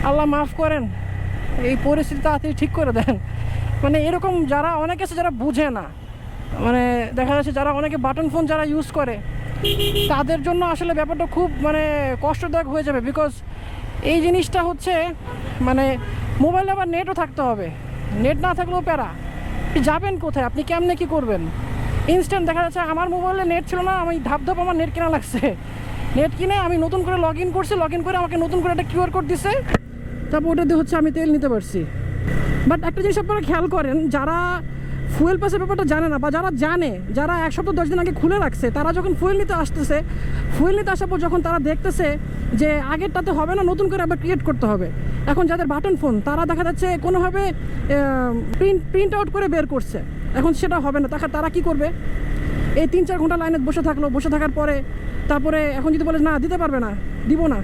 আল্লাহ মাফ করেন, এই পরিস্থিতি তাড়াতাড়ি ঠিক করে দেন। মানে এরকম যারা অনেকে আছে যারা বুঝে না, মানে দেখা যাচ্ছে যারা অনেকে বাটন ফোন যারা ইউজ করে তাদের জন্য আসলে ব্যাপারটা খুব মানে কষ্টদায়ক হয়ে যাবে। বিকজ এই জিনিসটা হচ্ছে মানে মোবাইলে আবার নেটও থাকতে হবে, নেট না থাকলেও প্যারা। যাবেন কোথায়, আপনি কেমনে কী করবেন? ইনস্ট্যান্ট দেখা যাচ্ছে আমার মোবাইলে নেট ছিল না, আমি ধাপ আমার নেট কেনা লাগছে। নেট কিনে আমি নতুন করে লগ ইন করছি, লগ ইন করে আমাকে নতুন করে একটা কিউআর কোড দিছে, তারপর ওটা দিয়ে হচ্ছে আমি তেল নিতে পারছি। বাট একটা জিনিস আপনারা খেয়াল করেন, যারা ফুয়েল পাসের ব্যাপারটা জানে না বা যারা জানে, যারা 1 সপ্তাহ 10 দিন আগে খুলে রাখছে, তারা যখন ফুয়েল নিতে আসতেছে, ফুয়েল নিতে আসার পর যখন তারা দেখতেছে যে আগেরটাতে হবে না, নতুন করে আবার ক্রিয়েট করতে হবে। এখন যাদের বাটন ফোন তারা দেখা যাচ্ছে কোনোভাবে প্রিন্ট আউট করে বের করছে, এখন সেটা হবে না। তারা কি করবে? এই 3-4 ঘন্টা লাইনে বসে থাকার পরে তারপরে এখন যদি বলে না দিতে পারবে না, দিব না,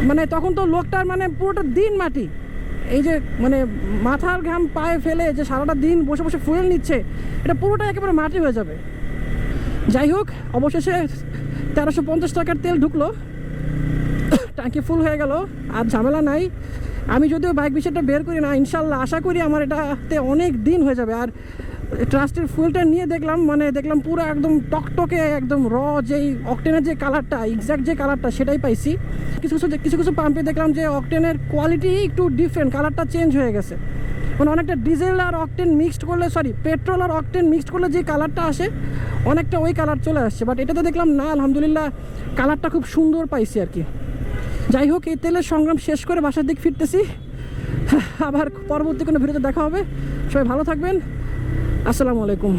মানে তখন তো লোকটার মানে পুরোটা দিন মাটি। এই যে মানে মাথার ঘাম পায়ে ফেলে যে সারাটা দিন বসে বসে ফুয়েল নিচ্ছে, এটা পুরোটা একেবারে মাটি হয়ে যাবে। যাই হোক, অবশেষে 1350 টাকার তেল ঢুকলো, ট্যাঙ্কি ফুল হয়ে গেল, আর ঝামেলা নাই। আমি যদিও বাইক বিষয়টা বের করি না, ইনশাল্লাহ আশা করি আমার এটাতে অনেক দিন হয়ে যাবে। আর ট্রাস্টের ফুয়েলটা নিয়ে দেখলাম পুরো একদম টকটকে, একদম যেই অকটেনের যে কালারটা, এক্স্যাক্ট যে কালারটা সেটাই পাইছি। কিছু পাম্পে দেখলাম যে অকটেনের কোয়ালিটি একটু ডিফারেন্ট, কালারটা চেঞ্জ হয়ে গেছে। মানে অনেকটা ডিজেল আর অকটেন মিক্সড করলে, পেট্রোল আর অকটেন মিক্সড করলে যে কালারটা আসে অনেকটা ওই কালার চলে আসছে। বাট এটাতে দেখলাম না, আলহামদুলিল্লাহ কালারটা খুব সুন্দর পাইছি আর কি। যাই হোক, এই তেলের সংগ্রাম শেষ করে বাসার দিক ফিরতেছি। আবার পরবর্তী কোনো ভিডিওতে দেখা হবে। সবাই ভালো থাকবেন। আসসালামু আলাইকুম।